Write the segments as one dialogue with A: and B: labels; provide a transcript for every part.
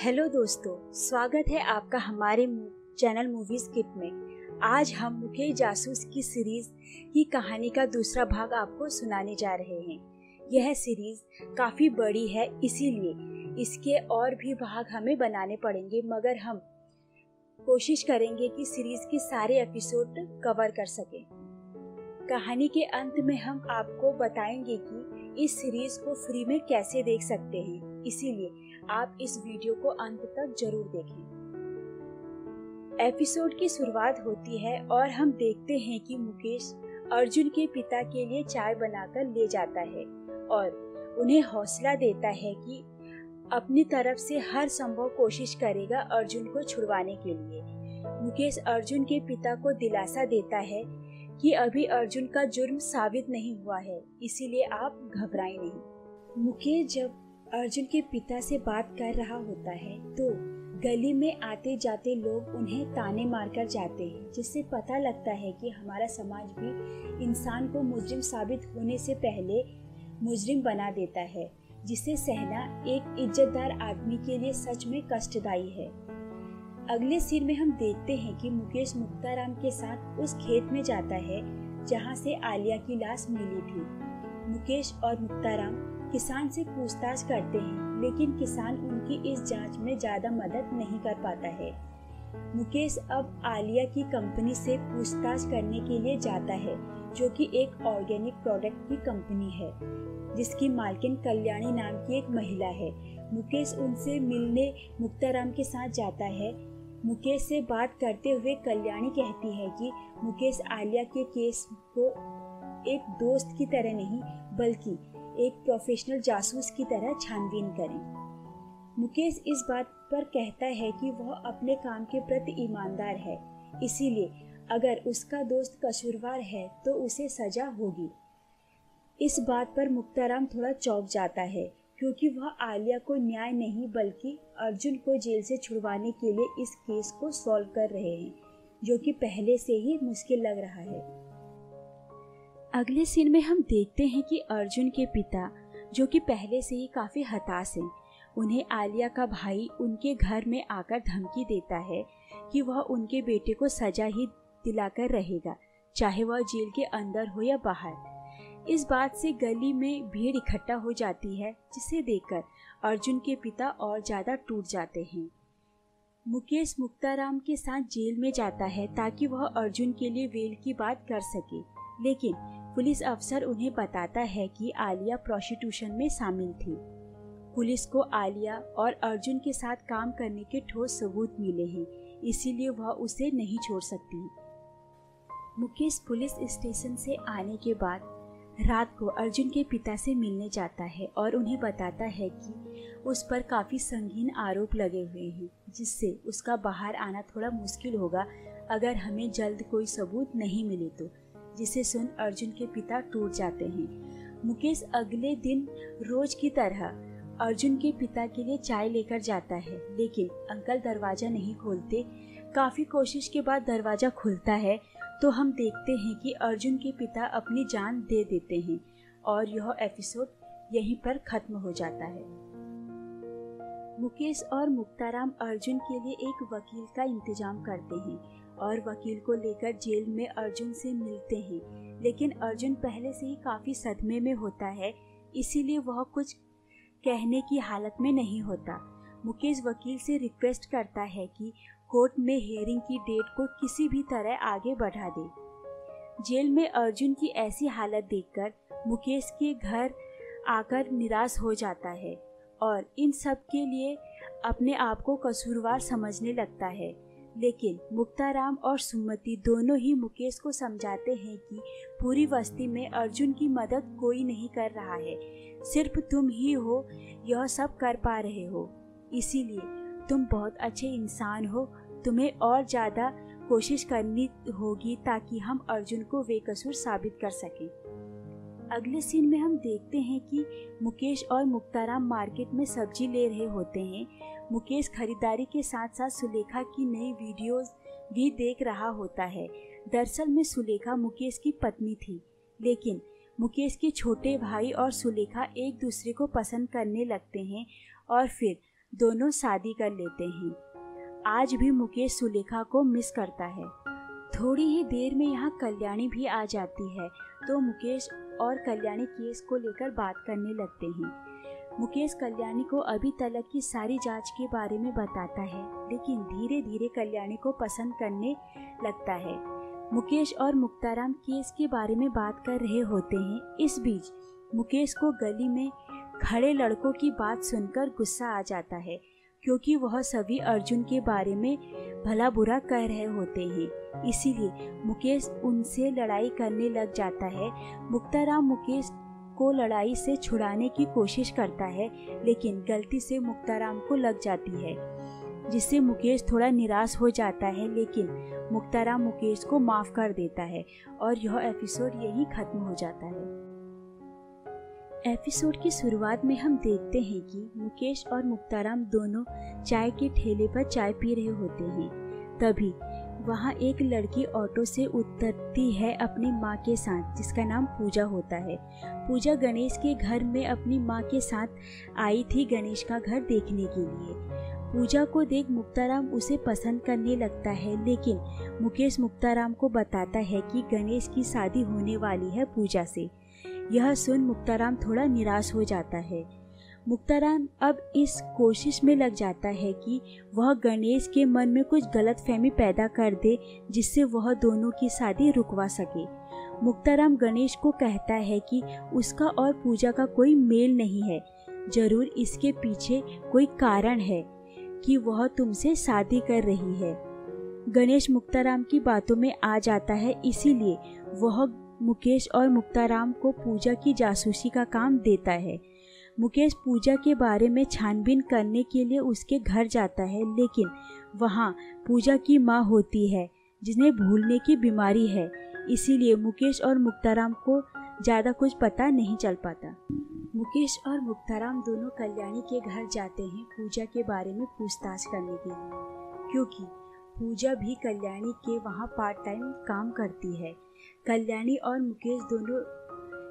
A: Hello दोस्तों, स्वागत है आपका हमारे चैनल मूवीज किट में। आज हम मुकेश जासूस की सीरीज की कहानी का दूसरा भाग आपको सुनाने जा रहे हैं। यह सीरीज काफी बड़ी है, इसीलिए इसके और भी भाग हमें बनाने पड़ेंगे, मगर हम कोशिश करेंगे कि सीरीज के सारे एपिसोड कवर कर सकें। कहानी के अंत में हम आपको बताएंगे कि इस सीरीज को फ्री में कैसे देख सकते हैं, इसीलिए आप इस वीडियो को अंत तक जरूर देखें। एपिसोड की शुरुआत होती है और हम देखते हैं कि मुकेश अर्जुन के पिता के लिए चाय बनाकर ले जाता है और उन्हें हौसला देता है कि अपनी तरफ से हर संभव कोशिश करेगा अर्जुन को छुड़वाने के लिए। मुकेश अर्जुन के पिता को दिलासा देता है कि अभी अर्जुन का जुर्म साबित नहीं हुआ है, इसीलिए आप घबराएं नहीं। मुकेश जब अर्जुन के पिता से बात कर रहा होता है तो गली में आते जाते लोग उन्हें ताने मारकर जाते हैं, जिससे पता लगता है कि हमारा समाज भी इंसान को मुजरिम साबित होने से पहले मुजरिम बना देता है, जिसे सहना एक इज्जतदार आदमी के लिए सच में कष्टदायी है। अगले सीन में हम देखते हैं कि मुकेश मुक्ताराम के साथ उस खेत में जाता है जहां से आलिया की लाश मिली थी। मुकेश और मुक्ताराम किसान से पूछताछ करते हैं, लेकिन किसान उनकी इस जांच में ज्यादा मदद नहीं कर पाता है। मुकेश अब आलिया की कंपनी से पूछताछ करने के लिए जाता है, जो कि एक ऑर्गेनिक प्रोडक्ट की कंपनी है, जिसकी मालकिन कल्याणी नाम की एक महिला है। मुकेश उनसे मिलने मुक्ताराम के साथ जाता है। मुकेश से बात करते हुए कल्याणी कहती है कि मुकेश आलिया के केस को एक दोस्त की तरह नहीं बल्कि एक प्रोफेशनल जासूस की तरह छानबीन करें। मुकेश इस बात पर कहता है कि वह अपने काम के प्रति ईमानदार है, इसीलिए अगर उसका दोस्त कसूरवार है तो उसे सजा होगी। इस बात पर मुक्ताराम थोड़ा चौंक जाता है, क्योंकि वह आलिया को न्याय नहीं बल्कि अर्जुन को जेल से छुड़वाने के लिए इस केस को सॉल्व कर रहे हैं, जो कि पहले से ही मुश्किल लग रहा है। अगले सीन में हम देखते हैं कि अर्जुन के पिता, जो कि पहले से ही काफी हताश हैं, उन्हें आलिया का भाई उनके घर में आकर धमकी देता है कि वह उनके बेटे को सजा ही दिलाकर रहेगा, चाहे वह जेल के अंदर हो या बाहर। इस बात से गली में भीड़ इकट्ठा हो जाती है, जिसे देखकर अर्जुन के पिता और ज्यादा टूट जाते हैं। मुकेश मुक्ताराम के साथ जेल में जाता है ताकि वह अर्जुन के लिए बेल की बात कर सके, लेकिन पुलिस अफसर उन्हें बताता है कि आलिया प्रोस्टिट्यूशन में शामिल थी। पुलिस को आलिया और अर्जुन के साथ काम करने के ठोस सबूत मिले हैं, इसीलिए वह उसे नहीं छोड़ सकती। मुकेश पुलिस स्टेशन से आने के बाद रात को अर्जुन के पिता से मिलने जाता है और उन्हें बताता है कि उस पर काफी संगीन आरोप लगे हुए हैं, जिससे उसका बाहर आना थोड़ा मुश्किल होगा अगर हमें जल्द कोई सबूत नहीं मिले तो। जिसे सुन अर्जुन के पिता टूट जाते हैं। मुकेश अगले दिन रोज की तरह अर्जुन के पिता के लिए चाय लेकर जाता है, लेकिन अंकल दरवाजा नहीं खोलते। काफी कोशिश के बाद दरवाजा खुलता है तो हम देखते हैं कि अर्जुन के पिता अपनी जान दे देते हैं और यह एपिसोड यहीं पर खत्म हो जाता है। मुकेश और मुक्ताराम अर्जुन के लिए एक वकील का इंतजाम करते हैं और वकील को लेकर जेल में अर्जुन से मिलते हैं, लेकिन अर्जुन पहले से ही काफी सदमे में होता है, इसीलिए वह कुछ कहने की हालत में नहीं होता। मुकेश वकील से रिक्वेस्ट करता है कि कोर्ट में हियरिंग की डेट को किसी भी तरह आगे बढ़ा दे। जेल में अर्जुन की ऐसी हालत देखकर मुकेश के घर आकर निराश हो जाता है और इन सब के लिए अपने आप को कसूरवार समझने लगता है। लेकिन मुक्ताराम और सुमति दोनों ही मुकेश को समझाते हैं कि पूरी बस्ती में अर्जुन की मदद कोई नहीं कर रहा है, सिर्फ तुम ही हो यह सब कर पा रहे हो, इसीलिए तुम बहुत अच्छे इंसान हो, तुम्हें और ज्यादा कोशिश करनी होगी ताकि हम अर्जुन को बेकसूर साबित कर सकें। अगले सीन में हम देखते हैं कि मुकेश और मुक्ताराम मार्केट में सब्जी ले रहे होते हैं। मुकेश खरीदारी के साथ साथ सुलेखा की नई वीडियोस भी देख रहा होता है। दरअसल में सुलेखा मुकेश की पत्नी थी, लेकिन मुकेश के छोटे भाई और सुलेखा एक दूसरे को पसंद करने लगते हैं और फिर दोनों शादी कर लेते हैं। आज भी मुकेश सुलेखा को मिस करता है। थोड़ी ही देर में यहाँ कल्याणी भी आ जाती है तो मुकेश और कल्याणी केस को लेकर बात करने लगते हैं। मुकेश कल्याणी को अभी तलक की सारी जांच के बारे में बताता है, लेकिन धीरे धीरे कल्याणी को पसंद करने लगता है। मुकेश और मुक्ताराम केस के बारे में बात कर रहे होते हैं। इस बीच मुकेश को गली में खड़े लड़कों की बात सुनकर गुस्सा आ जाता है, क्योंकि वह सभी अर्जुन के बारे में भला बुरा कह रहे होते हैं। इसीलिए मुकेश उनसे लड़ाई करने लग जाता है। मुक्ताराम मुकेश को लड़ाई से छुड़ाने की कोशिश करता है, लेकिन गलती से मुक्ताराम को लग जाती है, जिससे मुकेश थोड़ा निराश हो जाता है। लेकिन मुक्ताराम मुकेश को माफ कर देता है और यह एपिसोड यहीं खत्म हो जाता है। एपिसोड की शुरुआत में हम देखते हैं कि मुकेश और मुक्ताराम दोनों चाय के ठेले पर चाय पी रहे होते हैं। तभी वहाँ एक लड़की ऑटो से उतरती है अपनी माँ के साथ, जिसका नाम पूजा होता है। पूजा गणेश के घर में अपनी माँ के साथ आई थी गणेश का घर देखने के लिए। पूजा को देख मुक्ताराम उसे पसंद करने लगता है, लेकिन मुकेश मुक्ताराम को बताता है कि गणेश की शादी होने वाली है पूजा से। यह सुन मुक्ताराम थोड़ा निराश हो जाता है। मुक्ताराम अब इस कोशिश में लग जाता है कि वह गणेश के मन में कुछ गलतफहमी पैदा कर दे, जिससे वह दोनों की शादी रुकवा सके। मुक्ताराम गणेश को कहता है कि उसका और पूजा का कोई मेल नहीं है, जरूर इसके पीछे कोई कारण है कि वह तुमसे शादी कर रही है। गणेश मुक्ताराम की बातों में आ जाता है, इसीलिए वह मुकेश और मुक्ताराम को पूजा की जासूसी का काम देता है। मुकेश पूजा के बारे में छानबीन करने के लिए उसके घर जाता है, लेकिन वहाँ पूजा की माँ होती है जिन्हें भूलने की बीमारी है। इसीलिए मुकेश और मुक्ताराम को ज़्यादा कुछ पता नहीं चल पाता। मुकेश और मुक्ताराम दोनों कल्याणी के घर जाते हैं पूजा के बारे में पूछताछ करने के लिए, क्योंकि पूजा भी कल्याणी के वहाँ पार्ट टाइम काम करती है। कल्याणी और मुकेश दोनों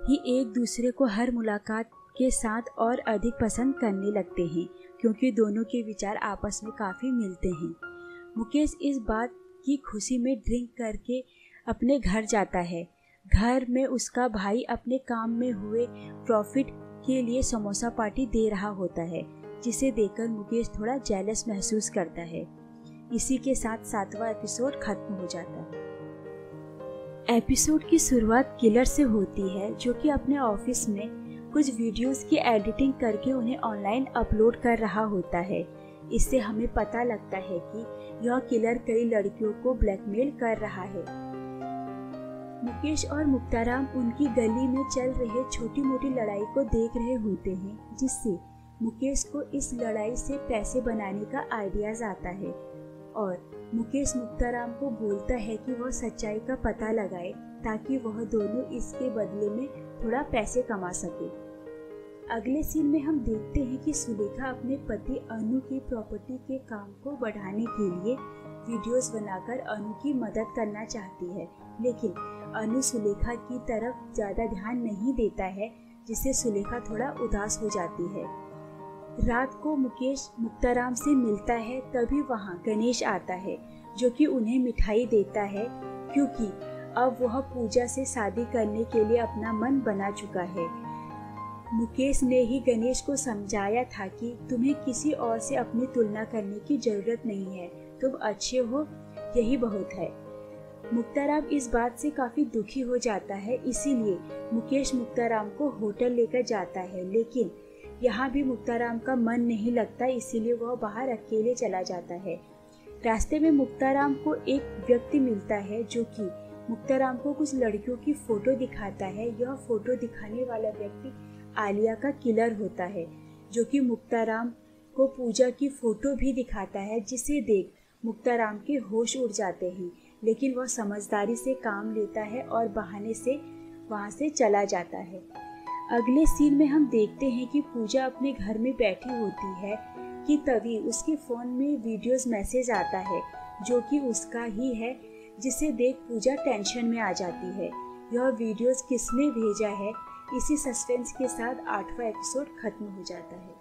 A: ही एक दूसरे को हर मुलाकात के साथ और अधिक पसंद करने लगते हैं, क्योंकि दोनों के विचार आपस में काफ़ी मिलते हैं। मुकेश इस बात की खुशी में ड्रिंक करके अपने घर जाता है। घर में उसका भाई अपने काम में हुए प्रॉफिट के लिए समोसा पार्टी दे रहा होता है, जिसे देखकर मुकेश थोड़ा जेलस महसूस करता है। इसी के साथ 7वां एपिसोड खत्म हो जाता है। एपिसोड की शुरुआत किलर से होती है, जो कि अपने ऑफिस में कुछ वीडियोस की एडिटिंग करके उन्हें ऑनलाइन अपलोड कर रहा होता है। इससे हमें पता लगता है कि यह किलर कई लड़कियों को ब्लैकमेल कर रहा है। मुकेश और मुक्ताराम उनकी गली में चल रहे छोटी मोटी लड़ाई को देख रहे होते हैं, जिससे मुकेश को इस लड़ाई से पैसे बनाने का आइडियाज आता है और मुकेश मुक्ताराम को बोलता है कि वह सच्चाई का पता लगाए, ताकि वह दोनों इसके बदले में थोड़ा पैसे कमा सके। अगले सीन में हम देखते हैं कि सुलेखा अपने पति अनु की प्रॉपर्टी के काम को बढ़ाने के लिए वीडियोस बनाकर अनु की मदद करना चाहती है, लेकिन अनु सुलेखा की तरफ ज़्यादा ध्यान नहीं देता है, जिससे सुलेखा थोड़ा उदास हो जाती है। रात को मुकेश मुक्ताराम से मिलता है, तभी वहाँ गणेश आता है, जो कि उन्हें मिठाई देता है, क्योंकि अब वह पूजा से शादी करने के लिए अपना मन बना चुका है। मुकेश ने ही गणेश को समझाया था कि तुम्हें किसी और से अपनी तुलना करने की जरूरत नहीं है, तुम अच्छे हो, यही बहुत है। मुक्ताराम इस बात से काफी दुखी हो जाता है, इसीलिए मुकेश मुक्ताराम को होटल लेकर जाता है, लेकिन यहाँ भी मुक्ताराम का मन नहीं लगता, इसीलिए वह बाहर अकेले चला जाता है। रास्ते में मुक्ताराम को एक व्यक्ति मिलता है, जो कि मुक्ताराम को कुछ लड़कियों की फोटो दिखाता है। यह फोटो दिखाने वाला व्यक्ति आलिया का किलर होता है, जो कि मुक्ताराम को पूजा की फोटो भी दिखाता है, जिसे देख मुक्ताराम के होश उड़ जाते हैं, लेकिन वह समझदारी से काम लेता है और बहाने से वहाँ से चला जाता है। अगले सीन में हम देखते हैं कि पूजा अपने घर में बैठी होती है कि तभी उसके फ़ोन में वीडियोस मैसेज आता है, जो कि उसका ही है, जिसे देख पूजा टेंशन में आ जाती है। यह वीडियोस किसने भेजा है, इसी सस्पेंस के साथ 8वां एपिसोड खत्म हो जाता है।